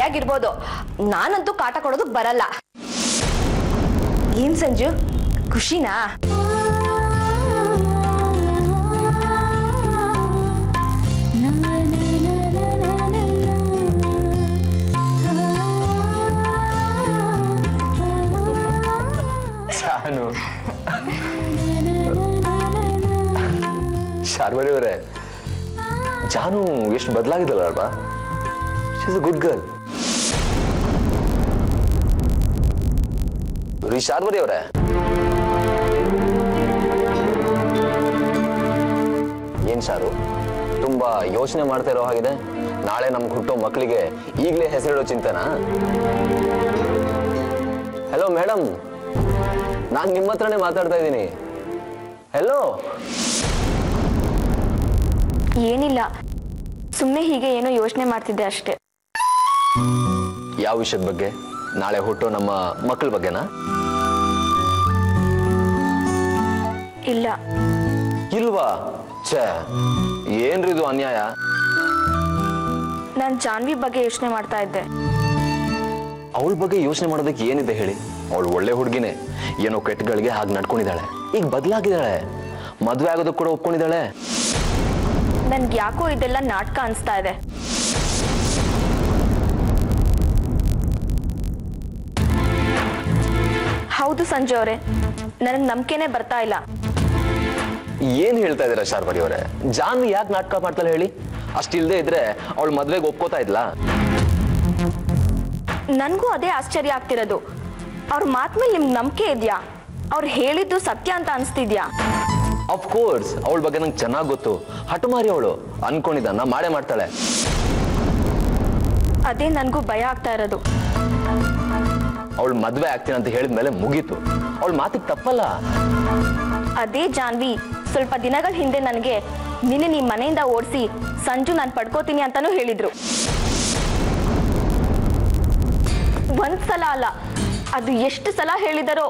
ಸರಿಯಾಗಿರ್ಬೋದು, ನಾನಂತೂ ಕಾಟ ಕೊಡೋದಕ್ಕೆ ಬರಲ್ಲ. ಏನ್ ಸಂಜು, ಖುಷಿನಾ? ಶಾರ್ವರಿ ಅವರೇ, ಜಾನು ಎಷ್ಟು ಬದಲಾಗಿದ್ದಲ್ಲ ಅಲ್ವಾ? She is a good girl. ರೀ ಶಾರ್ವರಿ ಅವರೇ, ಏನ್ ಶಾರು ತುಂಬಾ ಯೋಚನೆ ಮಾಡ್ತಾ ಇರೋ ಹಾಗಿದೆ? ನಾಳೆ ನಮ್ಗೆ ಹುಟ್ಟೋ ಮಕ್ಕಳಿಗೆ ಈಗಲೇ ಹೆಸರಿಡೋ ಚಿಂತೆನಾ? ಹಲೋ ಮೇಡಮ್, ನಾನು ನಿಮ್ಮ ಹತ್ರನೇ ಮಾತಾಡ್ತಾ ಇದ್ದೀನಿ. ಹೆಲೋ. ಏನಿಲ್ಲ, ಸುಮ್ಮನೆ ಹೀಗೆ ಏನೋ ಯೋಚನೆ ಮಾಡ್ತಿದ್ದೆ ಅಷ್ಟೇ. ಯಾವ ವಿಷಯದ ಬಗ್ಗೆ? ನಾಳೆ ಹುಟ್ಟೋ ನಮ್ಮ ಮಕ್ಕಳ ಬಗ್ಗೆನಾ? ಇಲ್ಲ. ಇಲ್ವಾ? ಛೇ, ಏನ್ರಿ ಇದು ಅನ್ಯಾಯ. ನಾನು ಜಾನ್ವಿ ಬಗ್ಗೆ ಯೋಚನೆ ಮಾಡ್ತಾ ಇದ್ದೆ. ಅವಳ ಬಗ್ಗೆ ಯೋಚನೆ ಮಾಡೋದಕ್ಕೆ ಏನಿದೆ ಹೇಳಿ? ಅವಳು ಒಳ್ಳೆ ಹುಡುಗಿನೇ, ಏನೋ ಕೆಟ್ಟಗಳಿಗೆ ಹಾಗೆ ನಡ್ಕೊಂಡಿದ್ದಾಳೆ. ಈಗ ಬದಲಾಗಿದ್ದಾಳೆ, ಮದುವೆ ಆಗೋದಕ್ಕೆ ಕೂಡ ಒಪ್ಕೊಂಡಿದ್ದಾಳೆ. ನನ್ಗೆ ಯಾಕೋ ಇದೆಲ್ಲ ನಾಟಕ ಅನಿಸ್ತಾ ಇದೆ. ಹೌದು ಸಂಜು ಅವರೇ, ನನಗೆ ನಂಬಿಕೆನೆ ಬರ್ತಾ ಇಲ್ಲ. ಏನ್ ಹೇಳ್ತಾ ಇದ್ದೀರಾ ಶಾರ್ವರಿ ಅವರೇ? ಜಾನ್ವಿ ಯಾಕೆ ನಾಟಕ ಮಾಡ್ತಾಳೆ ಹೇಳಿ? ಅಷ್ಟಿಲ್ದೇ ಇದ್ರೆ ಅವಳು ಮದ್ವೆಗೆ ಒಪ್ಕೋತಾ ಇದ್ಲಾ? ನನ್ಗೂ ಅದೇ ಆಶ್ಚರ್ಯ ಆಗ್ತಿರೋದು. ಅವ್ರ ಮಾತ್ಮೇಲೆ ನಿಮ್ಗೆ ನಂಬಿಕೆ ಇದೆಯಾ? ಅವ್ರು ಹೇಳಿದ್ದು ಸತ್ಯ ಅಂತ ಅನಿಸ್ತಿದ್ಯಾ? ಆಫ್ ಕೋರ್ಸ್, ಅವಳ ಬಗ್ಗೆ ನಂಗೆ ಚೆನ್ನಾಗಿ ಗೊತ್ತು. ಹಠಮಾರಿ ಅವಳು, ಅನ್ಕೊಂಡಿದ್ದನ್ನ ಮಾಡೇ ಮಾಡ್ತಾಳೆ. ಅದೇ ನನಗೂ ಭಯ ಆಗ್ತಾ ಇರೋದು. ಅವಳು ಮದ್ವೆ ಆಗ್ತೀನಿ ಅಂತ ಹೇಳಿದ್ಮೇಲೆ ಮುಗೀತು. ಅವಳ ಮಾತಿಗೆ ತಪ್ಪಲ್ಲ. ಅದೇ ಜಾನ್ವಿ ಸ್ವಲ್ಪ ದಿನಗಳ ಹಿಂದೆ ನನಗೆ ನಿನ್ನೆ ನಿಮ್ಮ ಮನೆಯಿಂದ ಓಡಿಸಿ ಸಂಜು ನಾನು ಪಡ್ಕೋತೀನಿ ಅಂತಾನೂ ಹೇಳಿದ್ರು. ಒಂದ್ಸಲ ಅಲ್ಲ, ಅದು ಎಷ್ಟು ಸಲ ಹೇಳಿದಾರೋ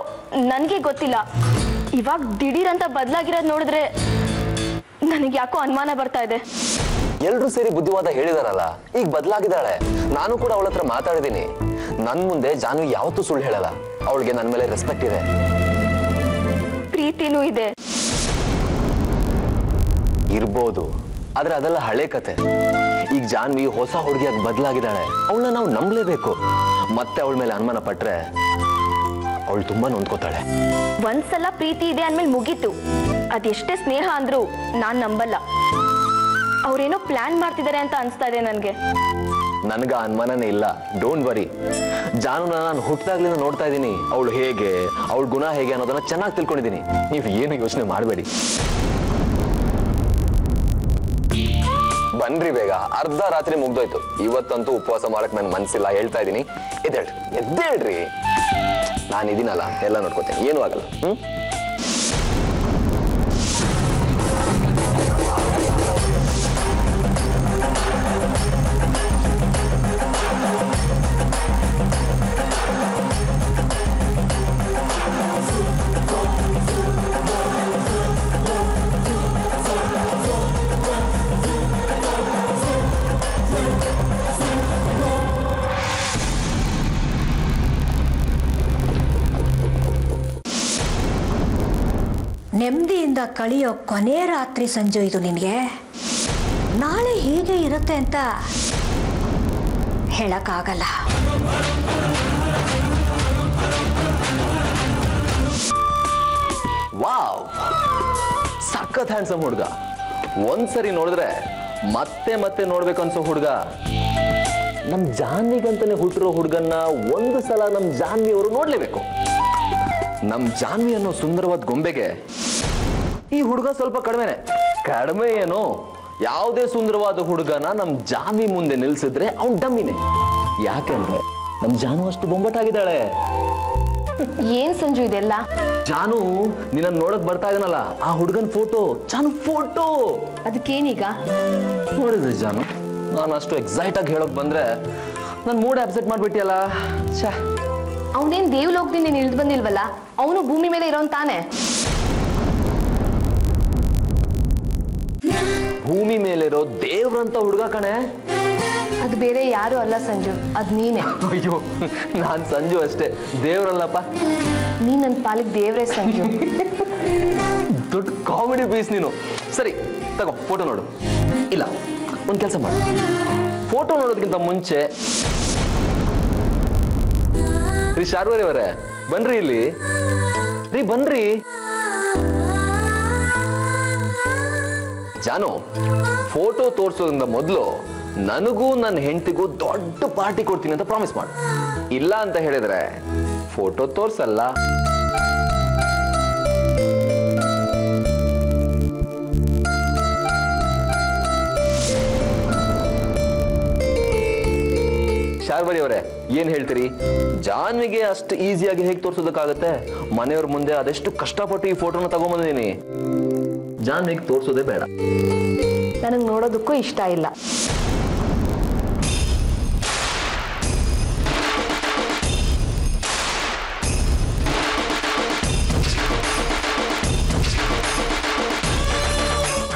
ನನಗೆ ಗೊತ್ತಿಲ್ಲ. ಇವಾಗ ದಿಢೀರ್ ಅಂತ ಬದಲಾಗಿರೋದು ನೋಡಿದ್ರೆ ನನಗೆ ಯಾಕೋ ಅನುಮಾನ ಬರ್ತಾ ಇದೆ. ಎಲ್ರೂ ಸೇರಿ ಬುದ್ಧಿವಾದ ಹೇಳಿದಾರಲ್ಲ, ಈಗ ಬದಲಾಗಿದ್ದಾಳೆ. ನಾನು ಕೂಡ ಅವಳ ಹತ್ರ ಮಾತಾಡಿದ್ದೀನಿ. ನನ್ ಮುಂದೆ ಜಾನ್ವಿ ಯಾವತ್ತೂ ಸುಳ್ಳು ಹೇಳಲ್ಲ. ಅವಳಿಗೆ ನನ್ನ ಮೇಲೆ ರೆಸ್ಪೆಕ್ಟ್ ಇದೆ, ಪ್ರೀತಿನೂ ಇದೆ. ಇರ್ಬೋದು, ಆದ್ರೆ ಅದೆಲ್ಲ ಹಳೆ ಕತೆ. ಈಗ ಜಾನ್ವಿ ಹೊಸ ಹುಡುಗಿಯಾಗಿ ಬದಲಾಗಿದ್ದಾಳೆ. ಅವಳನ್ನ ನಾವು ನಂಬಲೇಬೇಕು. ಮತ್ತೆ ಅವಳ ಮೇಲೆ ಅನುಮಾನ ಪಟ್ರೆ ಅವಳು ತುಂಬಾ ನೊಂದ್ಕೋತಾಳೆ. ಒಂದ್ಸಲ ಪ್ರೀತಿ ಇದೆ ಅಂದ್ಮೇಲೆ ಮುಗೀತು. ಅದೆಷ್ಟೇ ಸ್ನೇಹ ಅಂದ್ರೂ ನಾನ್ ನಂಬಲ್ಲ. ಅವ್ರೇನೋ ಪ್ಲಾನ್ ಮಾಡ್ತಿದ್ದಾರೆ ಅಂತ ಅನ್ಸ್ತಾ ಇದೆ ನನ್ಗೆ. ನನ್ಗ ಅನುಮಾನನೇ ಇಲ್ಲ, ಡೋಂಟ್ ವರಿ. ಜಾನುನ ನಾನು ಹುಟ್ಟಿದಾಗ್ಲಿಂದ ನೋಡ್ತಾ ಇದ್ದೀನಿ. ಅವಳು ಹೇಗೆ, ಅವಳ ಗುಣ ಹೇಗೆ ಅನ್ನೋದನ್ನ ಚೆನ್ನಾಗಿ ತಿಳ್ಕೊಂಡಿದ್ದೀನಿ. ನೀವು ಏನು ಯೋಚನೆ ಮಾಡಬೇಡಿ. ಬನ್ರಿ ಬೇಗ, ಅರ್ಧ ರಾತ್ರಿ ಮುಗ್ದೋಯ್ತು. ಇವತ್ತಂತೂ ಉಪವಾಸ ಮಾಡಕ್ ನನ್ ಮನ್ಸಿಲ್ಲ, ಹೇಳ್ತಾ ಇದ್ದೀನಿ. ಎದ್ದೇಳ್ರಿ. ನಾನಿದ್ದೀನಲ್ಲ, ಎಲ್ಲ ನೋಡ್ಕೋತೇನೆ, ಏನೂ ಆಗಲ್ಲ. ನೆಮ್ಮದಿಯಿಂದ ಕಳೆಯೋ ಕೊನೆ ರಾತ್ರಿ ಸಂಜು ಇದು ನಿನಗೆ. ನಾಳೆ ಹೀಗೆ ಇರುತ್ತೆ ಅಂತ ಹೇಳಕ್ಕಾಗಲ್ಲ. ವಾವ್, ಸಖತ್ ಹ್ಯಾಂಡ್ಸಮ್ ಹುಡುಗ. ಒಂದ್ಸರಿ ನೋಡಿದ್ರೆ ಮತ್ತೆ ಮತ್ತೆ ನೋಡ್ಬೇಕು ಅನ್ಸೋ ಹುಡುಗ. ನಮ್ ಜಾನ್ವಿಗಂತಾನೆ ಹುಟ್ಟಿರೋ ಹುಡುಗನ್ನ ಒಂದು ಸಲ ನಮ್ ಜಾನ್ವಿ ಅವರು ನೋಡ್ಲೇಬೇಕು. ನಮ್ ಜಾನ್ವಿ ಅನ್ನೋ ಸುಂದರವಾದ ಗೊಂಬೆಗೆ ಈ ಹುಡುಗ ಸ್ವಲ್ಪ ಕಡಿಮೆ ಏನು. ಯಾವುದೇ ಸುಂದರವಾದ ಹುಡುಗನ ನಮ್ ಜಾನ್ವಿ ಮುಂದೆ ನಿಲ್ಸಿದ್ರೆ ಅವ್ನ್ ಡಮ್ಮಿನೇ. ಯಾಕೆಂದ್ರೆ ನಮ್ ಜಾನು ಅಷ್ಟು ಬೊಂಬಟಾಗಿದ್ದಾಳೆ. ಏನ್ ಸಂಜು ಇದೆಲ್ಲ? ಜಾನು ನಿನ್ನ ನೋಡಕ್ ಬರ್ತಾ ಇದನಲ್ಲ, ಆ ಹುಡುಗನ್ ಫೋಟೋ. ಜಾನು ಫೋಟೋ ಅದಕ್ಕೇನೀಗ? ನೋಡಿದ್ರೆ ಜಾನು, ನಾನು ಅಷ್ಟು ಎಕ್ಸೈಟ್ ಆಗಿ ಹೇಳೋಕ್ ಬಂದ್ರೆ ನನ್ ಮೂಡ್ ಅಪ್ಸೆಟ್ ಮಾಡ್ಬಿಟ್ಟಿಯಲ್ಲ. ಅವನೇನ್ ದೇವಲೋಕದಿಂದ ಇಳಿದು ಬಂದಿಲ್ವಲ್ಲ, ಅವನು ಭೂಮಿ ಮೇಲೆ ಇರೋನ್ ತಾನೆ. ಭೂಮಿ ಮೇಲಿರೋ ದೇವ್ರಂತ ಹುಡುಗ ಕಣೆ. ಅದು ಬೇರೆ ಯಾರು ಅಲ್ಲ ಸಂಜು, ಅದು ನೀನೆ. ಅಯ್ಯೋ, ನಾನ್ ಸಂಜು ಅಷ್ಟೇ, ದೇವ್ರಲ್ಲಪ್ಪ. ನೀನ್ ನನ್ನ ಪಾಲಿಗೆ ದೇವ್ರೇ ಸಂಜು. ದೊಡ್ಡ ಕಾಮಿಡಿ ಪೀಸ್ ನೀನು. ಸರಿ ತಗೋ, ಫೋಟೋ ನೋಡು. ಇಲ್ಲ, ಒಂದ್ ಕೆಲಸ ಮಾಡು, ಫೋಟೋ ನೋಡೋದಕ್ಕಿಂತ ಮುಂಚೆ ರೀ ಶಾರ್ವರಿ ಅವರೇ, ಬನ್ರಿ ಇಲ್ಲಿ ರೀ, ಬನ್ರಿ. ಜಾನು, ಫೋಟೋ ತೋರ್ಸೋದ್ರಿಂದ ಮೊದಲು ನನಗೂ ನನ್ನ ಹೆಂಡತಿಗೂ ದೊಡ್ಡ ಪಾರ್ಟಿ ಕೊಡ್ತೀನಿ ಅಂತ ಪ್ರಾಮಿಸ್ ಮಾಡು. ಇಲ್ಲ ಅಂತ ಹೇಳಿದ್ರೆ ಫೋಟೋ ತೋರ್ಸಲ್ಲ. ಶಾರ್ವರಿ ಅವರೇ, ಏನ್ ಹೇಳ್ತೀರಿ? ಜಾನ್ವಿಗೆ ಅಷ್ಟು ಈಸಿಯಾಗಿ ಹೇಗೆ ತೋರ್ಸೋದಕ್ಕಾಗತ್ತೆ? ಮನೆಯವ್ರ ಮುಂದೆ ಅದೆಷ್ಟು ಕಷ್ಟಪಟ್ಟು ಈ ಫೋಟೋನ ತಗೊಂಬಂದಿದ್ದೀನಿ. ಜಾನ್ವಿಗೆ ತೋರ್ಸೋದೇ ಬೇಡ. ನನಗೆ ನೋಡೋದಕ್ಕೂ ಇಷ್ಟ ಇಲ್ಲ.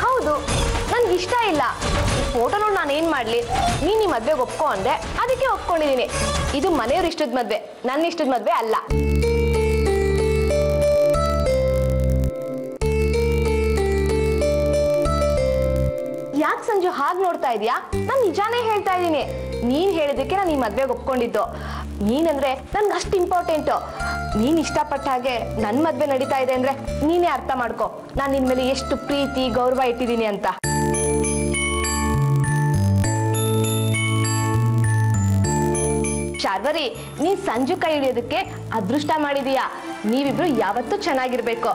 ಹೌದು, ನನ್ಗೆ ಇಷ್ಟ ಇಲ್ಲ. ಫೋಟೋ ನೋಡಿ ನಾನು ಏನ್ ಮಾಡ್ಲಿ? ನೀನ್ ಈ ಮದ್ವೆಗೆ ಒಪ್ಕೊ ಅಂದೆ, ಅದಕ್ಕೆ ಒಪ್ಕೊಂಡಿದೀನಿ. ಇದು ಮನೆಯವ್ರ ಇಷ್ಟದ ಮದ್ವೆ, ನನ್ನ ಇಷ್ಟದ ಮದ್ವೆ ಅಲ್ಲ. ಯಾಕೆ ಸಂಜು ಹಾಗೆ ನೋಡ್ತಾ ಇದೀಯಾ? ನಾನು ನಿಜಾನೇ ಹೇಳ್ತಾ ಇದ್ದೀನಿ. ನೀನ್ ಹೇಳಿದಕ್ಕೆ ನಾನು ಈ ಮದ್ವೆಗೆ ಒಪ್ಕೊಂಡಿದ್ದು. ನೀನಂದ್ರೆ ನನ್ಗೆ ಅಷ್ಟು ಇಂಪಾರ್ಟೆಂಟು. ನೀನ್ ಇಷ್ಟಪಟ್ಟ ಹಾಗೆ ನನ್ನ ಮದ್ವೆ ನಡೀತಾ ಇದೆ ಅಂದ್ರೆ ನೀನೇ ಅರ್ಥ ಮಾಡ್ಕೊ ನಾನು ನಿನ್ ಮೇಲೆ ಎಷ್ಟು ಪ್ರೀತಿ ಗೌರವ ಇಟ್ಟಿದ್ದೀನಿ ಅಂತ. ಶಾರ್ವರಿ, ನೀನ್ ಸಂಜು ಕೈ ಹಿಡಿಯೋದಕ್ಕೆ ಅದೃಷ್ಟ ಮಾಡಿದೀಯಾ. ನೀವಿಬ್ರು ಯಾವತ್ತೂ ಚೆನ್ನಾಗಿರ್ಬೇಕು.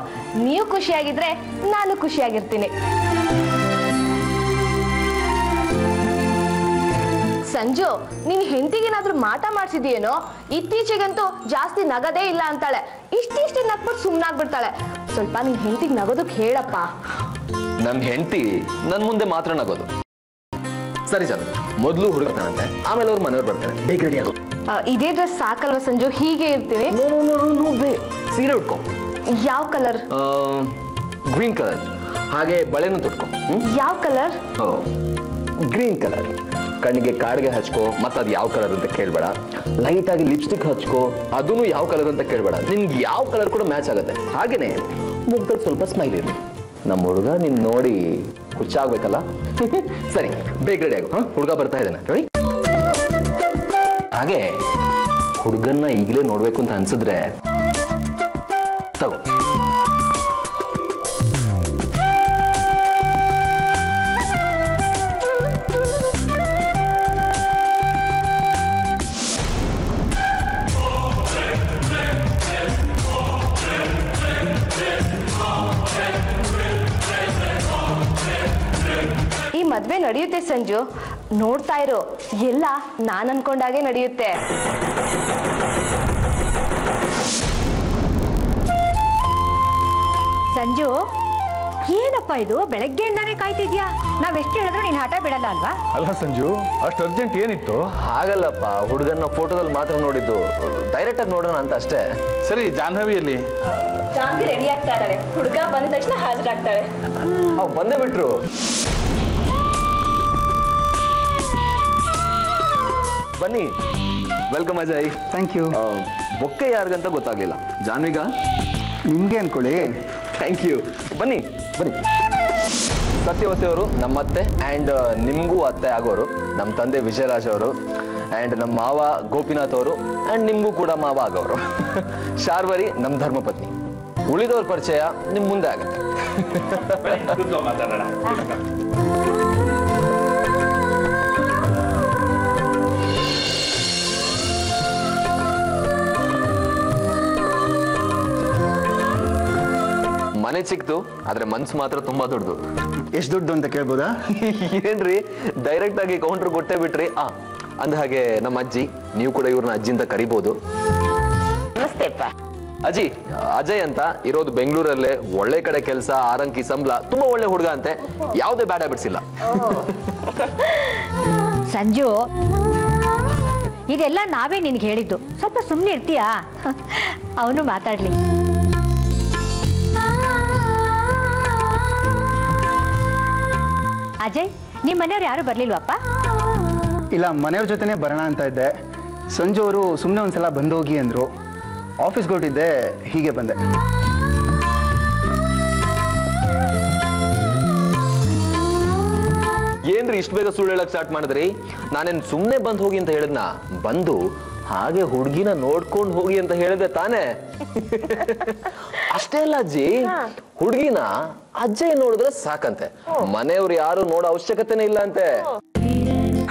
ನೀವು ಖುಷಿಯಾಗಿದ್ರೆ ನಾನು ಖುಷಿಯಾಗಿರ್ತೀನಿ. ಸಂಜು, ನೀನ್ ಹೆಂಡತಿಗೇನಾದ್ರೂ ಮಾಟ ಮಾಡ್ಸಿದೀಯೇನೋ? ಇತ್ತೀಚೆಗಂತೂ ಜಾಸ್ತಿ ನಗದೇ ಇಲ್ಲ ಅಂತಾಳೆ. ಇಷ್ಟಿಷ್ಟೇ ನಗ್ಬಿಟ್ಟು ಸುಮ್ಮನಾಗ್ಬಿಡ್ತಾಳೆ. ಸ್ವಲ್ಪ ನಿನ್ ಹೆಂಡತಿಗೆ ನಗೋದಕ್ಕೆ ಹೇಳಪ್ಪ. ನಮ್ ಹೆಂಡತಿ ನನ್ ಮುಂದೆ ಮಾತ್ರ ನಗೋದು. ಸರಿ ಸರ್, ಮೊದಲು ಹುಡುಗತಾನಂತೆ, ಆಮೇಲೆ ಅವ್ರ ಮನೆಯವ್ರು ಬರ್ತಾರೆ. ಬೇಗ ರೆಡಿ ಆಗೋ. ಇದೇ ಡ್ರೆಸ್ ಸಾಕಲ್ವ ಸಂಜು? ಹೀಗೆ ಇರ್ತೀವಿ. ಸೀರೆ ಉಟ್ಕೊ. ಯಾವ ಕಲರ್? Green colour. ಹಾಗೆ ಬಳೆನೂ ತೊಟ್ಕೊ. ಯಾವ ಕಲರ್? Green colour. ಕಣ್ಣಿಗೆ ಕಾಡಿಗೆ ಹಚ್ಕೋ, ಮತ್ತೆ ಅದು ಯಾವ ಕಲರ್ ಅಂತ ಕೇಳ್ಬೇಡ. ಲೈಟ್ ಆಗಿ ಲಿಪ್ಸ್ಟಿಕ್ ಹಚ್ಕೋ, ಅದನ್ನು ಯಾವ ಕಲರ್ ಅಂತ ಕೇಳ್ಬೇಡ. ನಿನ್ಗೆ ಯಾವ ಕಲರ್ ಕೂಡ ಮ್ಯಾಚ್ ಆಗುತ್ತೆ. ಹಾಗೇನೆ ಮುಗ್ದಲ್ಲಿ ಸ್ವಲ್ಪ ಸ್ಮೈಲ್ ಇರಲಿ. ನಮ್ಮ ಹುಡುಗ ನಿನ್ ನೋಡಿ ಹುಚ್ಚಾಗ್ಬೇಕಲ್ಲ. ಸರಿ, ಬೇಗ ರೆಡಿ ಆಗು. ಹುಡುಗ ಬರ್ತಾ ಇದ್ದಾನೆ ನೋಡಿ. ಹಾಗೆ ಹುಡುಗನ್ನ ಈಗಲೇ ನೋಡ್ಬೇಕು ಅಂತ ಅನ್ಸಿದ್ರೆ ತಗೋ. ಈ ಮದ್ವೆ ನಡೆಯುತ್ತೆ ಸಂಜು, ನೋಡ್ತಾ ಇರೋ. ಎಲ್ಲ ನಾನ್ ಅನ್ಕೊಂಡಾಗೆ ನಡೆಯುತ್ತೆ. ಸಂಜು, ಏನಪ್ಪ ಇದು? ಬೆಳಗ್ಗೆಯಿಂದಾನೇ ಕಾಯ್ತಿದ್ಯಾ? ನಾವೆಷ್ಟು ಹೇಳಿದ್ರು ನೀನ್ ಹಠ ಬಿಡಲ್ಲ ಅಲ್ವಾ? ಅಲ್ಲ ಸಂಜು, ಅಷ್ಟು ಅರ್ಜೆಂಟ್ ಏನಿತ್ತು? ಹಾಗಲ್ಲಪ್ಪ, ಹುಡುಗನ್ನ ಫೋಟೋದಲ್ಲಿ ಮಾತ್ರ ನೋಡಿದ್ದು, ಡೈರೆಕ್ಟ್ ಆಗಿ ನೋಡೋಣ ಅಂತ ಅಷ್ಟೇ. ಸರಿ, ಜಾಹ್ನವಿಯಲ್ಲಿ? ಜಾನ್ವಿ ರೆಡಿ ಆಗ್ತಾ ಇದ್ದಾಳೆ. ಹುಡುಗ ಬಂದ ತಕ್ಷಣ ಹಾಜರಾಗ್ತಾಳೆ. ಅವ್ ಬಂದೇ ಬಿಟ್ರು. ಬನ್ನಿ. Welcome Ajay. Thank you. Bouquet ಯಾರಿಗಂತ ಗೊತ್ತಾಗ್ಲಿಲ್ಲ. ಜಾನ್ವಿಗ? ನಿಮ್ಗೆ ಅನ್ಕೊಳ್ಳಿ. Thank you. ಬನ್ನಿ ಬನ್ನಿ. ಸತ್ಯವತಿ ಅವರು ನಮ್ಮ ಅತ್ತೆ, ಆ್ಯಂಡ್ ನಿಮಗೂ ಅತ್ತೆ ಆಗೋರು ನಮ್ಮ ತಂದೆ ವಿಜಯರಾಜ್ ಅವರು, ಆ್ಯಂಡ್ ನಮ್ಮ ಮಾವ ಗೋಪಿನಾಥ್ ಅವರು, ಆ್ಯಂಡ್ ನಿಮಗೂ ಕೂಡ ಮಾವ ಆಗೋರು ಶಾರ್ವರಿ ನಮ್ಮ ಧರ್ಮಪತ್ನಿ. ಉಳಿದವ್ರ ಪರಿಚಯ ನಿಮ್ಮ ಮುಂದೆ ಆಗುತ್ತೆ. ಮನೆ ಚಿಕ್ಕದು, ಆದ್ರೆ ಮನ್ಸು ಮಾತ್ರ ತುಂಬಾ ದೊಡ್ಡದು. ಎಷ್ಟು ದುಡ್ಡು ಅಂತ ಕೇಳ್ಬೋದಾ? ಏನ್ರಿ ಡೈರೆಕ್ಟ್ ಆಗಿ ಕೌಂಟರ್ ಕೊಟ್ಟೇ ಬಿಟ್ರಿ. ಅಂದ ಹಾಗೆ ನಮ್ಮ ಅಜ್ಜಿ, ನೀವು ಕೂಡ ಇವ್ರನ್ನ ಅಜ್ಜಿ ಅಂತ ಕರಿಬಹುದು. ನಮಸ್ತೆಪ್ಪ. ಅಜ್ಜಿ, ಅಜಯ್ ಅಂತ ಇರೋದು ಬೆಂಗಳೂರಲ್ಲೇ, ಒಳ್ಳೆ ಕಡೆ ಕೆಲಸ, ಆರಂಕಿ ಸಂಬಳ, ತುಂಬಾ ಒಳ್ಳೆ ಹುಡುಗ ಅಂತೆ. ಯಾವುದೇ ಬ್ಯಾಡ್ ಹ್ಯಾಬಿಟ್ಸ್ ಇಲ್ಲ. ಸಂಜು, ಇದೆಲ್ಲ ನಾವೇ ನಿನ್ಗೆ ಹೇಳಿದ್ದು. ಸ್ವಲ್ಪ ಸುಮ್ಮನೆ ಇರ್ತೀಯಾ? ಅವನು ಮಾತಾಡ್ಲಿ. ಅಜಯ್, ನಿಮ್ಮ ಮನೆಯವ್ರು ಯಾರು ಬರ್ಲಿಲ್ವಪ್ಪ? ಇಲ್ಲ, ಮನೆಯವ್ರ ಜೊತೆನೇ ಬರೋಣ ಅಂತ ಇದ್ದೆ. ಸಂಜು ಅವರು ಸುಮ್ಮನೆ ಒಂದ್ಸಲ ಬಂದೋಗಿ ಅಂದರು. ಆಫೀಸ್ಗೆ ಹೊರಟಿದ್ದೆ, ಹೀಗೆ ಬಂದೆ. ಏನ್ರಿ ಇಷ್ಟು ಬೇಗ ಸುಳ್ಳು ಹೇಳಕ್ ಸ್ಟಾರ್ಟ್ ಮಾಡಿದ್ರಿ? ನಾನೇನ್ ಸುಮ್ಮನೆ ಬಂದು ಹೋಗಿ ಅಂತ ಹೇಳಿದ್ನ? ಬಂದು ಹಾಗೆ ಹುಡುಗಿನ ನೋಡ್ಕೊಂಡು ಹೋಗಿ ಅಂತ ಹೇಳಿದೆ ತಾನೇ? ಅಷ್ಟೇ ಅಲ್ಲ ಅಜ್ಜಿ, ಹುಡುಗಿನ ಅಜ್ಜಯ್ ನೋಡಿದ್ರೆ ಸಾಕಂತೆ, ಮನೆಯವ್ರು ಯಾರು ನೋಡೋ ಅವಶ್ಯಕತೆನೇ ಇಲ್ಲ ಅಂತೆ.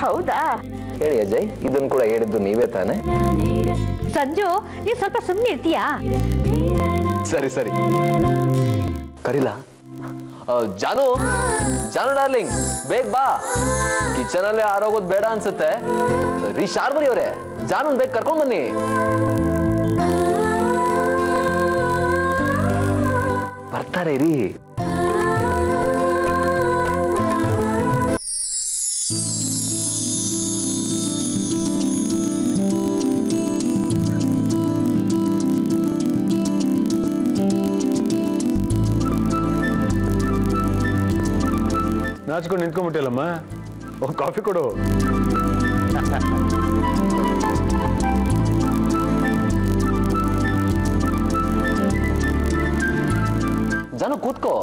ಹೌದಾ? ಹೇಳಿ ಅಜಯ್, ಇದನ್ನ ಕೂಡ ಹೇಳಿದ್ದು ನೀವೇ ತಾನೆ? ಸಂಜು, ನೀವ್ ಸ್ವಲ್ಪ ಸುಮ್ಮನೆ ಇರ್ತೀಯಾ? ಸರಿ ಸರಿ, ಕರೀಲಾ? ಜಾನು, ಜಾನು ಡಾರ್ಲಿಂಗ್, ಬೇಗ ಬಾ. ಕಿಚನ್ ಅಲ್ಲೇ ಆರೋಗೋದು ಬೇಡ ಅನ್ಸುತ್ತೆ. ರೀ ಶಾರ್ಬರಿ ಅವರೇ, ಜಾನು ಬೇಗ ಕರ್ಕೊಂಡ್ ಬನ್ನಿ. ಬರ್ತಾರೆ ರೀ. ನಾಚ್ಕೊಂಡು ನಿಂತ್ಕೊಂಡ್ಬಿಟ್ಟಿಲ್ಲಮ್ಮ, ಒಂದು ಕಾಫಿ ಕೊಡು. ಜಾನು ಕೂತ್ಕೋ.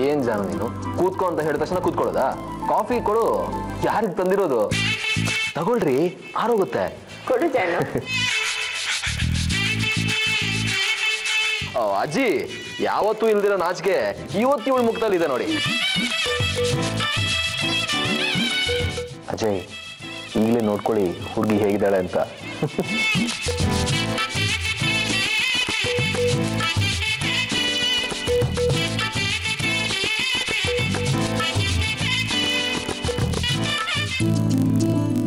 ಏನ್ ಜಾನು ನೀನು ಕೂತ್ಕೋ ಅಂತ ಹೇಳಿದ ತಕ್ಷಣ ಕೂತ್ಕೊಳ್ಳೋದಾ? ಕಾಫಿ ಕೊಡು. ಯಾರಿಗೆ ತಂದಿರೋದು? ತಗೊಳ್ರಿ, ಆರೋಗುತ್ತೆ. ಕೊಡು ಜಾನು. ಅಜ್ಜಿ, ಯಾವತ್ತೂ ಇಲ್ದಿರೋ ನಾಚಿಕೆ ಇವತ್ತು ಇವಳು ಮುಖದಲ್ಲಿ ಇದೆ ನೋಡಿ. ಅಜಯ್, ಈಗಲೇ ನೋಡ್ಕೊಳ್ಳಿ ಹುಡುಗಿ ಹೇಗಿದ್ದಾಳೆ ಅಂತ.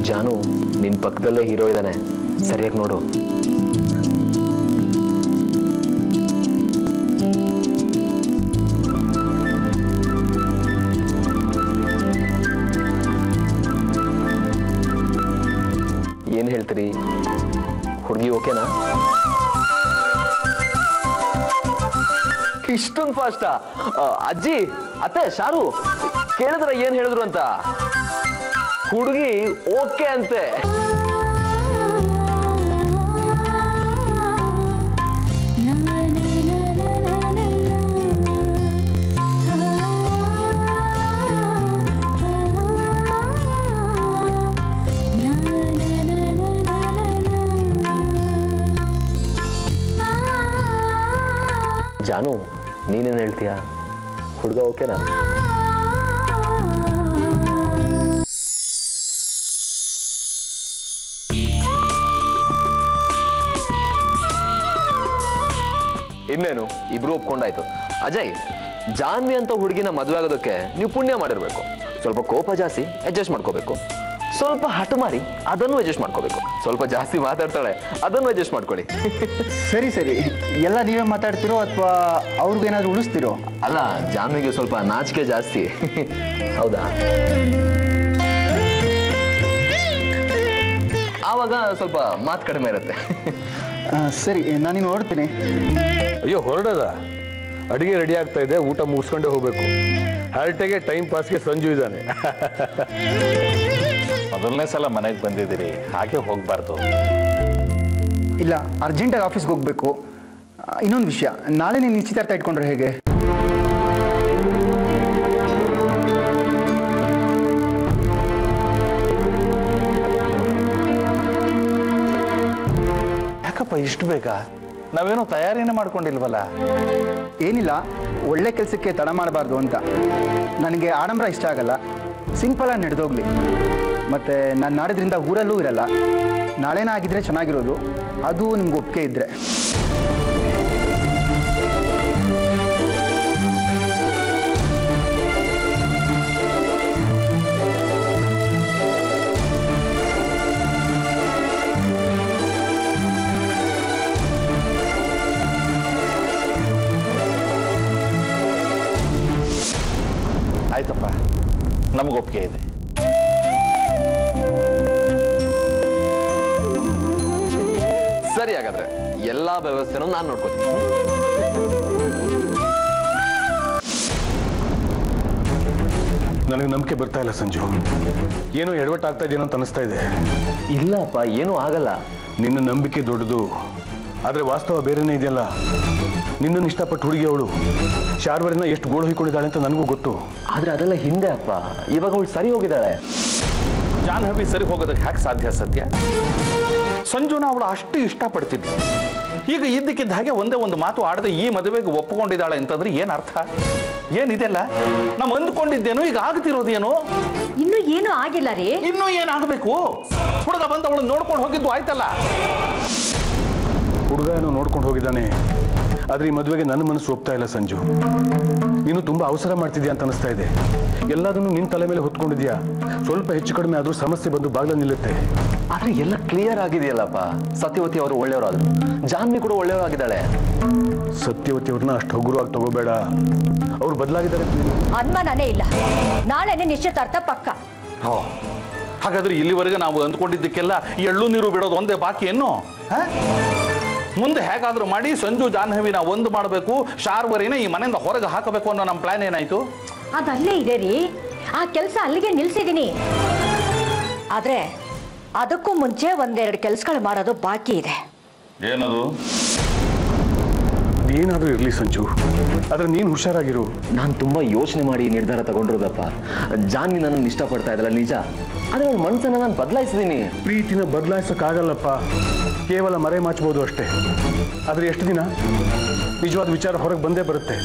ಜಾನು, ನಿನ್ ಪಕ್ಕದಲ್ಲೇ ಹೀರೋ ಇದ್ದಾನೆ, ಸರಿಯಾಗಿ ನೋಡು. ಏನ್ ಹೇಳ್ತೀರಿ? ಹುಡುಗಿ ಓಕೆನಾ? ಇಷ್ಟೊಂದು ಫಾಸ್ಟಾ? ಅಜ್ಜಿ, ಅತ್ತೆ, ಶಾರು ಕೇಳಿದ್ರ ಏನ್ ಹೇಳಿದ್ರು ಅಂತ? ಹುಡುಗಿ ಓಕೆ ಅಂತೆ. ಜಾನು, ನೀನೇನ್ ಹೇಳ್ತೀಯಾ? ಹುಡುಗ ಓಕೆನಾ? ಇನ್ನೇನು, ಇಬ್ರು ಒಪ್ಕೊಂಡಾಯ್ತು. ಅಜಯ್, ಜಾನ್ವಿ ಅಂತ ಹುಡುಗಿನ ಮದುವೆ ಆಗೋದಕ್ಕೆ ನೀವು ಪುಣ್ಯ ಮಾಡಿರ್ಬೇಕು. ಸ್ವಲ್ಪ ಕೋಪ ಜಾಸ್ತಿ, ಅಡ್ಜಸ್ಟ್ ಮಾಡ್ಕೋಬೇಕು. ಸ್ವಲ್ಪ ಹಠ ಮಾರಿ, ಅದನ್ನು ಅಡ್ಜಸ್ಟ್ ಮಾಡ್ಕೋಬೇಕು. ಸ್ವಲ್ಪ ಜಾಸ್ತಿ ಮಾತಾಡ್ತಾಳೆ, ಅದನ್ನು ಅಡ್ಜಸ್ಟ್ ಮಾಡ್ಕೊಳ್ಳಿ. ಸರಿ ಸರಿ, ಎಲ್ಲ ನೀವೇ ಮಾತಾಡ್ತಿರೋ ಅಥವಾ ಅವ್ರಿಗೇನಾದ್ರೂ ಉಳಿಸ್ತಿರೋ? ಅಲ್ಲ, ಜಾನ್ವಿಗೆ ಸ್ವಲ್ಪ ನಾಚಿಕೆ ಜಾಸ್ತಿ. ಹೌದಾ? ಆವಾಗ ಸ್ವಲ್ಪ ಮಾತು ಕಡಿಮೆ ಇರುತ್ತೆ. ಸರಿ, ನಾನಿನ್ನು ನೋಡ್ತೀನಿ. ಅಯ್ಯೋ, ಹೊರಡದ? ಅಡಿಗೆ ರೆಡಿ ಆಗ್ತಾ ಇದೆ, ಊಟ ಮುಗಿಸ್ಕೊಂಡೇ ಹೋಗ್ಬೇಕು. ಹರಟೆಗೆ ಟೈಮ್ ಪಾಸ್ಗೆ ಸಂಜು ಇದ್ದಾನೆ. ಮೊದಲನೇ ಸಲ ಮನೆಗೆ ಬಂದಿದ್ದೀರಿ, ಹಾಗೆ ಹೋಗ್ಬಾರ್ದು. ಇಲ್ಲ, ಅರ್ಜೆಂಟಾಗಿ ಆಫೀಸ್ಗೆ ಹೋಗ್ಬೇಕು. ಇನ್ನೊಂದು ವಿಷಯ, ನಾಳೆ ನೀನು ನಿಶ್ಚಿತಾರ್ಥ ಇಟ್ಕೊಂಡ್ರೆ ಹೇಗೆ? ಯಾಕಪ್ಪ ಇಷ್ಟು ಬೇಗ? ನಾವೇನೋ ತಯಾರಿನೇ ಮಾಡ್ಕೊಂಡಿಲ್ವಲ್ಲ. ಏನಿಲ್ಲ, ಒಳ್ಳೆ ಕೆಲಸಕ್ಕೆ ತಡ ಮಾಡಬಾರ್ದು ಅಂತ. ನನಗೆ ಆಡಂಬರ ಇಷ್ಟ ಆಗಲ್ಲ, ಸಿಂಪಲಾಗಿ ನಡೆದೋಗ್ಲಿ. ಮತ್ತು ನಾನು ನಾಡಿದ್ರಿಂದ ಊರಲ್ಲೂ ಇರಲ್ಲ. ನಾಳೆನ ಆಗಿದ್ರೆ ಚೆನ್ನಾಗಿರೋದು, ಅದು ನಿಮ್ಗೆ ಒಪ್ಪಿಗೆ ಇದ್ದರೆ. ಆಯ್ತಪ್ಪ, ನಮಗೆ ಒಪ್ಪಿಗೆ ಇದೆ. ಸರಿ, ಹಾಗಾದ್ರೆ ಎಲ್ಲಾ ವ್ಯವಸ್ಥೆನೂ ನಾನು ನೋಡ್ಕೊತೀನಿ. ನನಗೆ ನಂಬಿಕೆ ಬರ್ತಾ ಇಲ್ಲ ಸಂಜು. ಏನೋ ಎಡವಟ್ಟಾಗ್ತಾ ಇದೆಯೋ ಅಂತ ಅನಿಸ್ತಾ ಇದೆ. ಇಲ್ಲಪ್ಪ, ಏನೂ ಆಗಲ್ಲ. ನಿನ್ನ ನಂಬಿಕೆ ದೊಡ್ಡದು, ಆದರೆ ವಾಸ್ತವ ಬೇರೆನೇ ಇದೆಯಲ್ಲ. ನಿನ್ನನ್ನು ಇಷ್ಟಪಟ್ಟು ಹುಡುಗಿ ಅವಳು ಶಾರ್ವರಿನ ಎಷ್ಟು ಗೋಳು ಹೊಯ್ಕೊಂಡಿದ್ದಾಳೆ ಅಂತ ನನಗೂ ಗೊತ್ತು. ಆದ್ರೆ ಅದೆಲ್ಲ ಹಿಂದೆ ಅಪ್ಪ, ಇವಾಗ ಅವಳು ಸರಿ ಹೋಗಿದ್ದಾಳೆ. ಜಾಹ್ನವಿ ಸರಿ ಹೋಗೋದಕ್ಕೆ ಹ್ಯಾಕ್ ಸಾಧ್ಯ ಸತ್ಯ? ಸಂಜುನ ಅವಳು ಅಷ್ಟು ಇಷ್ಟಪಡ್ತಿದ್ಲು. ಈಗ ಇದ್ದಕ್ಕಿದ್ದ ಹಾಗೆ ಒಂದೇ ಒಂದು ಮಾತು ಆಡದೆ ಈ ಮದುವೆಗೆ ಒಪ್ಪಿಕೊಂಡಿದ್ದಾಳೆ ಅಂತಂದ್ರೆ ಏನ್ ಅರ್ಥ? ಏನಿದೆಲ್ಲ ನಾವು ಅಂದ್ಕೊಂಡಿದ್ದೇನೋ ಈಗ ಆಗ್ತಿರೋದೇನೋ. ಇನ್ನು ಏನು ಆಗಿಲ್ಲ ರೀ. ಇನ್ನೂ ಏನಾಗಬೇಕು? ಹುಡುಗ ಬಂದು ಅವಳು ನೋಡ್ಕೊಂಡು ಹೋಗಿದ್ದು ಆಯ್ತಲ್ಲ. ಹುಡುಗ ಏನೋ ನೋಡ್ಕೊಂಡು ಹೋಗಿದ್ದಾನೆ, ಆದ್ರೆ ಈ ಮದುವೆಗೆ ನನ್ನ ಮನಸ್ಸು ಒಪ್ತಾ ಇಲ್ಲ ಸಂಜು. ನೀನು ತುಂಬಾ ಅವಸರ ಮಾಡ್ತಿದ್ಯಾ ಅಂತ ಅನಿಸ್ತಾ ಇದೆ. ಎಲ್ಲದನ್ನು ನಿನ್ನ ತಲೆ ಮೇಲೆ ಹೊತ್ಕೊಂಡಿದ್ಯಾ. ಸ್ವಲ್ಪ ಹೆಚ್ಚು ಕಡಿಮೆ ಆದ್ರೂ ಸಮಸ್ಯೆ ಬಂದು ಬಾಗ್ಲ ನಿಲ್ಲುತ್ತೆ. ಆದ್ರೆ ಎಲ್ಲ ಕ್ಲಿಯರ್ ಆಗಿದೆಯಲ್ಲಪ್ಪ. ಸತ್ಯವತಿ ಅವರು ಒಳ್ಳೆಯವರಾದ್ರು, ಜಾಹ್ನವಿ ಕೂಡ ಒಳ್ಳೆಯವರಾಗಿದ್ದಾಳೆ. ಸತ್ಯವತಿ ಅವ್ರನ್ನ ಅಷ್ಟು ಹಗುರವಾಗಿ ತಗೋಬೇಡ, ಅವ್ರು ಬದಲಾಗಿದ್ದಾರೆ. ಅನುಮಾನನೇ ಇಲ್ಲ, ನಾಳೆನೆ ನಿಶ್ಚಿತಾರ್ಥ ಪಕ್ಕ. ಹಾಗಾದ್ರೆ ಇಲ್ಲಿವರೆಗೆ ನಾವು ಅಂದ್ಕೊಂಡಿದ್ದಕ್ಕೆಲ್ಲ ಎಳ್ಳು ನೀರು ಬಿಡೋದು ಒಂದೇ ಬಾಕಿ ಏನು? ಮುಂದೆ ಹೇಗಾದ್ರೂ ಮಾಡಿ ಸಂಜು ಜಾಹ್ನವಿನ ಒಂದು ಮಾಡಬೇಕು, ಶಾರ್ವರಿನ ಈ ಮನೆಯಿಂದ ಹೊರಗೆ ಹಾಕಬೇಕು ಅನ್ನೋ ನಮ್ಮ ಪ್ಲಾನ್ ಏನಾಯ್ತು? ಅದಲ್ಲೇ ಇದೆ ರೀ, ಆ ಕೆಲಸ ಅಲ್ಲಿಗೆ ನಿಲ್ಸಿದೀನಿ. ಆದ್ರೆ ಅದಕ್ಕೂ ಮುಂಚೆ ಒಂದೆರಡು ಕೆಲಸಗಳು ಮಾಡೋದು ಬಾಕಿ ಇದೆ. ಏನದು? ಏನಾದ್ರೂ ಇರ್ಲಿ ಸಂಜು, ಆದ್ರೆ ನೀನು ಹುಷಾರಾಗಿರು. ನಾನು ತುಂಬಾ ಯೋಚನೆ ಮಾಡಿ ನಿರ್ಧಾರ ತಗೊಂಡಿರೋದಪ್ಪ. ಜಾಹ್ನವಿ ನನ್ನನ್ನು ಇಷ್ಟಪಡ್ತಾ ಇದ್ದಲ್ಲ ನಿಜ, ಆದ್ರೆ ಅವಳ ಮನಸ್ಸನ್ನ ನಾನು ಬದಲಾಯಿಸಿದ್ದೀನಿ. ಪ್ರೀತಿನ ಬದಲಾಯಿಸೋಕ್ಕಾಗಲ್ಲಪ್ಪ, ಕೇವಲ ಮರೆ ಮಾಚಬಹುದು ಅಷ್ಟೇ. ಆದ್ರೆ ಎಷ್ಟು ದಿನ? ನಿಜವಾದ ವಿಚಾರ ಹೊರಗೆ ಬಂದೇ ಬರುತ್ತೆ.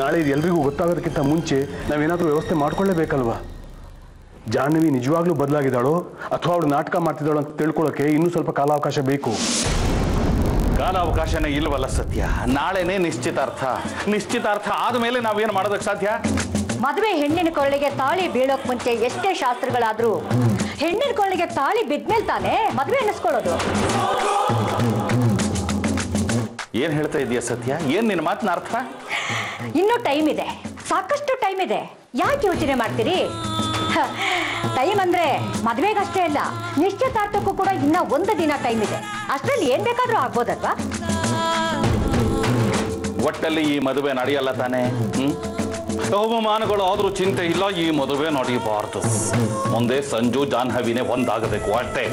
ನಾಳೆ ಇದು ಎಲ್ರಿಗೂ ಗೊತ್ತಾಗೋದಕ್ಕಿಂತ ಮುಂಚೆ ನಾವೇನಾದ್ರೂ ವ್ಯವಸ್ಥೆ ಮಾಡ್ಕೊಳ್ಳೇಬೇಕಲ್ವಾ? ಜಾಹ್ನವಿ ನಿಜವಾಗ್ಲೂ ಬದಲಾಗಿದ್ದಾಳೋ ಅಥವಾ ಅವಳು ನಾಟಕ ಮಾಡ್ತಿದ್ದಾಳೋ ಅಂತ ತಿಳ್ಕೊಳ್ಳೋಕೆ ಇನ್ನೂ ಸ್ವಲ್ಪ ಕಾಲಾವಕಾಶ ಬೇಕು. ಕಾಲಾವಕಾಶನೇ ಇಲ್ವಲ್ಲ ಸತ್ಯ. ನಾಳೆನೇ ನಿಶ್ಚಿತಾರ್ಥ ಆದ್ಮೇಲೆ ನಾವೇನು ಮಾಡೋದಕ್ಕೆ ಸಾಧ್ಯ? ಮದುವೆ ಹೆಣ್ಣಿನ ಕೊಳ್ಳಿಗೆ ತಾಳಿ ಬೀಳೋಕ್ ಮುಂಚೆ ಎಷ್ಟೇ ಶಾಸ್ತ್ರಗಳಾದ್ರೂ ಹೆಣ್ಣಿನ ಕೊಳ್ಳಿಗೆ ತಾಳಿ ಬಿದ್ಮೇಲೆ ತಾನೇ ಮದುವೆ ಅನ್ನಿಸ್ಕೊಳ್ಳೋದು. ಏನ್ ಹೇಳ್ತಾ ಇದೀಯ ಸತ್ಯ? ಏನ್ ನಿನ್ನ ಮಾತಿನ ಅರ್ಥ? ಇನ್ನೂ ಟೈಮ್ ಇದೆ, ಸಾಕಷ್ಟು ಟೈಮ್ ಇದೆ. ಯಾಕೆ ಯೋಚನೆ ಮಾಡ್ತೀರಿ? ಟೈಮ್ ಅಂದ್ರೆ ಮದುವೆಗಷ್ಟೇ ಅಲ್ಲ, ನಿಶ್ಚಿತಾರ್ಥಕ್ಕೂ ಕೂಡ ಇನ್ನ ಒಂದು ದಿನ ಟೈಮ್ ಇದೆ. ಅಷ್ಟರಲ್ಲಿ ಏನ್ ಬೇಕಾದ್ರೂ ಆಗ್ಬೋದಲ್ವಾ? ಒಟ್ಟಲ್ಲಿ ಈ ಮದುವೆ ನಡೆಯಲ್ಲ ತಾನೆ. ಅವಮಾನಗಳು ಆದ್ರೂ ಚಿಂತೆ ಇಲ್ಲ, ಈ ಮದುವೆ ನಡೆಯಬಾರದು. ಮುಂದೆ ಸಂಜು ಜಾಹ್ನವಿನೇ ಒಂದಾಗಬೇಕು ಅಷ್ಟೇ.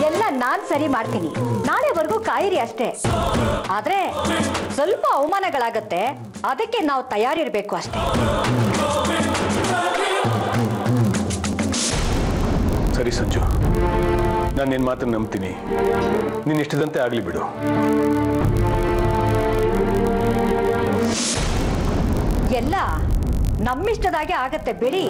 ಎಲ್ಲ ನಾನ್ ಸರಿ ಮಾಡ್ತೀನಿ, ನಾಳೆವರೆಗೂ ಕಾಯಿರಿ ಅಷ್ಟೇ. ಆದ್ರೆ ಸ್ವಲ್ಪ ಅವಮಾನಗಳಾಗತ್ತೆ, ಅದಕ್ಕೆ ನಾವು ತಯಾರಿರ್ಬೇಕು ಅಷ್ಟೇ. ಸರಿ ಸಂಜು, ನಾನು ನಿನ್ನ ಮಾತನ್ನು ನಂಬ್ತೀನಿ. ನೀನು ಇಷ್ಟದಂತೆ ಆಗ್ಲಿ ಬಿಡು. ಎಲ್ಲ ನಮ್ಮಿಷ್ಟದಾಗೆ ಆಗತ್ತೆ ಬಿಡಿ.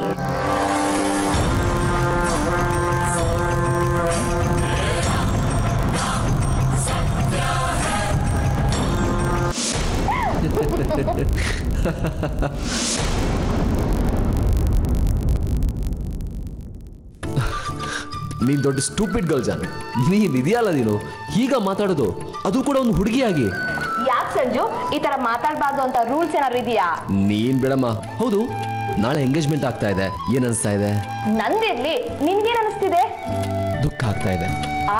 ನೀನ್ ದೊಡ್ಡ ಸ್ಟೂಪಿಡ್ ಗರ್ಲ್ ಜಾನ್. ನೀನ್ ಇದೆಯಲ್ಲ ನೀನು ಈಗ ಮಾತಾಡೋದು, ಅದು ಕೂಡ ಒಂದು ಹುಡುಗಿಯಾಗಿ. ಯಾಕೆ ಸಂಜು ಈ ತರ ಮಾತಾಡ್ಬಾರ್ದು ಅಂತ ರೂಲ್ಸ್ ಏನಾದ್ರು ಇದೆಯಾ? ನೀನ್ ಬಿಡಮ್ಮ. ಹೌದು, ನಾಳೆ ಎಂಗೇಜ್ಮೆಂಟ್ ಆಗ್ತಾ ಇದೆ, ಏನ್ ಅನಿಸ್ತಾ ಇದೆ? ನಂದಿರ್ಲಿ, ನಿನ್ಗೇನ್ ಅನಿಸ್ತಿದೆ? ದುಃಖ ಆಗ್ತಾ ಇದೆ.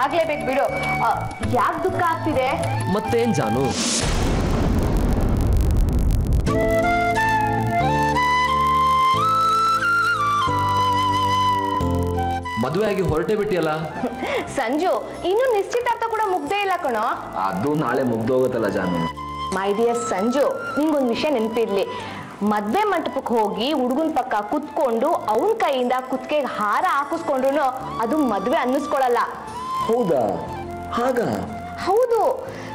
ಆಗ್ಲೇಬೇಕು ಬಿಡು. ಯಾಕೆ ದುಃಖ ಆಗ್ತಿದೆ? ಮತ್ತೇನ್ ಜಾನು, ಮದುವೆ ಆಗಿ ಹೊರಟೇ ಬಿಟ್ಟಿಯಲ್ಲ? ಸಂಜು, ಇನ್ನು ನಿಶ್ಚಿತಾರ್ಥ ಕೂಡ ಮುಗ್ದೇ ಇಲ್ಲ ಕಣೋ. ಅದು ನಾಳೆ ಮುಗ್ದೋಗುತ್ತಲ್ಲ ಜಾನು. ಮೈ ಡಿಯರ್ ಸಂಜು, ನಿಂಗೊಂದು ವಿಷಯ ನೆನಪಿರ್ಲಿ. ಮದ್ವೆ ಮಂಟಪಕ್ಕೆ ಹೋಗಿ ಹುಡುಗನ ಪಕ್ಕ ಕುತ್ಕೊಂಡು ಅವನ ಕೈಯಿಂದ ಕುತ್ತಿಗೆಗೆ ಹಾರ ಹಾಕಿಸ್ಕೊಂಡ್ರು ಅದು ಮದ್ವೆ ಅನ್ನಿಸ್ಕೊಳಲ್ಲ. ಹೌದಾ? ಹಾಗ? ಹೌದು,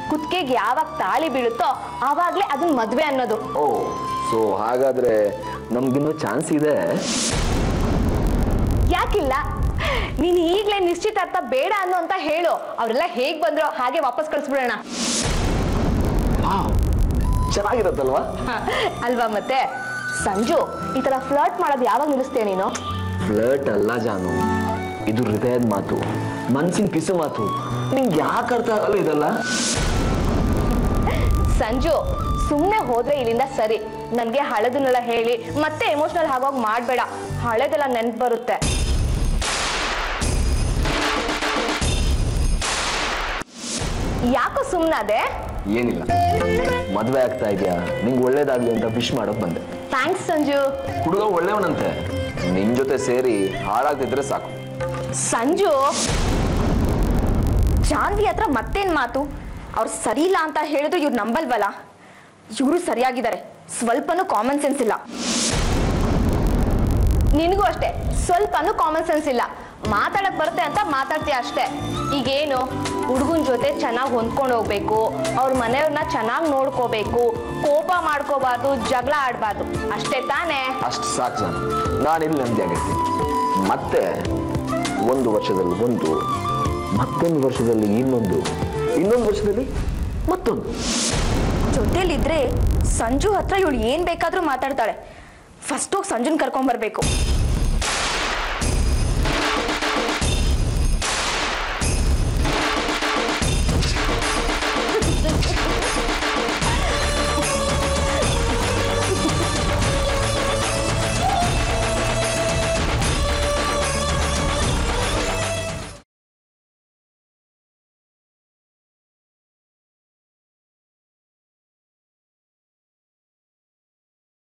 ಕುತ್ತಿಗೆಗೆ ಯಾವಾಗ ತಾಳಿ ಬೀಳುತ್ತೋ ಆವಾಗ್ಲೇ ಅದನ್ನ ಮದ್ವೆ ಅನ್ನೋದು. ಓ, ಸೊ ಹಾಗಾದ್ರೆ ನಮ್ಗಿನ್ನೂ ಚಾನ್ಸ್ ಇದೆ. ಯಾಕಿಲ್ಲ? ನೀನ್ ಈಗ್ಲೇ ನಿಶ್ಚಿತಾರ್ಥ ಬೇಡ ಅನ್ನೋ ಅಂತ ಹೇಳು. ಅವರೆಲ್ಲ ಹೇಗ್ ಬಂದ್ರೋ ಹಾಗೆ ವಾಪಸ್ ಕಳಿಸ್ಬಿಡೋಣ. ಚೆನ್ನಾಗಿರತ್ತಲ್ವಾ? ಅಲ್ವಾ? ಮತ್ತೆ ಸಂಜು, ಈ ತರ ಫ್ಲರ್ಟ್ ಮಾಡೋದು ಯಾವಾಗ ನಿಲ್ಲಿಸ್ತೀಯ ನೀನು? ಫ್ಲರ್ಟ್ ಅಲ್ಲ ಜಾನು, ಇದು ಹೃದಯದ ಮಾತು, ಮನ್ಸಿನ ಪಿಸು ಮಾತು. ನಿಂಗೆ ಯಾಕೆ ಅರ್ಥ ಆಗಲ್ಲ ಇದಲ್ಲ? ಸಂಜು, ಸುಮ್ಮನೆ ಹೋದ್ರೆ ಇಲ್ಲಿಂದ ಸರಿ. ನನ್ಗೆ ಹಳೆದನ್ನೆಲ್ಲ ಹೇಳಿ ಮತ್ತೆ ಎಮೋಷನಲ್ ಆಗೋಗಿ ಮಾಡ್ಬೇಡ. ಹಳೆದೆಲ್ಲ ನೆನ್ಪು ಬರುತ್ತೆ. ಯಾಕೋ ಸುಮ್ಮನಾದೆ? ಏನಿಲ್ಲ, ಮದ್ವೆ ಆಗ್ತಾ ಇದೆಯಾ, ನಿಂಗೆ ಒಳ್ಳೇದಾಗ್ಲಿ ಅಂತ ವಿಶ್ ಮಾಡೋಕ್ ಬಂದೆ. ಥ್ಯಾಂಕ್ಸ್ ಸಂಜು. ಹುಡುಗ ಒಳ್ಳೆಯವನಂತೆ. ನಿನ್ ಜೊತೆ ಸೇರಿ ಹಾಳಾಗ್ತಿದ್ರೆ ಸಾಕು. ಸಂಜು, ಜಾನ್ವಿ ಹತ್ರ ಮತ್ತೇನ್ ಮಾತು? ಅವ್ರು ಸರಿ ಇಲ್ಲ ಅಂತ ಹೇಳಿದ್ರು ಇವ್ರು ನಂಬಲ್ವಲ್ಲ. ಇವರು ಸರಿಯಾಗಿದ್ದಾರೆ, ಸ್ವಲ್ಪನೂ ಕಾಮನ್ ಸೆನ್ಸ್ ಇಲ್ಲ. ನಿನಗೂ ಅಷ್ಟೇ, ಸ್ವಲ್ಪನೂ ಕಾಮನ್ ಸೆನ್ಸ್ ಇಲ್ಲ. ಮಾತಾಡಕ್ ಬರುತ್ತೆ ಅಂತ ಮಾತಾಡ್ತೀಯ ಅಷ್ಟೇ. ಈಗೇನು, ಹುಡುಗನ ಜೊತೆ ಚೆನ್ನಾಗಿ ಹೊಂದ್ಕೊಂಡು ಹೋಗ್ಬೇಕು, ಅವ್ರ ಮನೆಯವ್ರನ್ನ ಚೆನ್ನಾಗಿ ನೋಡ್ಕೋಬೇಕು, ಕೋಪ ಮಾಡ್ಕೋಬಾರ್ದು, ಜಗಳ ಆಡ್ಬಾರ್ದು, ಅಷ್ಟೇ ತಾನೇ? ಅಷ್ಟು ಸಾಕು. ನಾನಿಲ್ಲಿ ನೆಮ್ಮದಿ ಆಗಿರ್ತೀನಿ. ಮತ್ತೆ 1 ವರ್ಷದಲ್ಲಿ ಒಂದು, ಮತ್ತೊಂದು ವರ್ಷದಲ್ಲಿ ಇನ್ನೊಂದು ವರ್ಷದಲ್ಲಿ ಮತ್ತೊಂದು. ಜೊತೆಲಿದ್ರೆ ಸಂಜು ಹತ್ರ ಇವಳು ಏನ್ ಬೇಕಾದ್ರೂ ಮಾತಾಡ್ತಾಳೆ. ಫಸ್ಟ್ ಹೋಗಿ ಸಂಜುನ್ ಕರ್ಕೊಂಡ್ ಬರ್ಬೇಕು.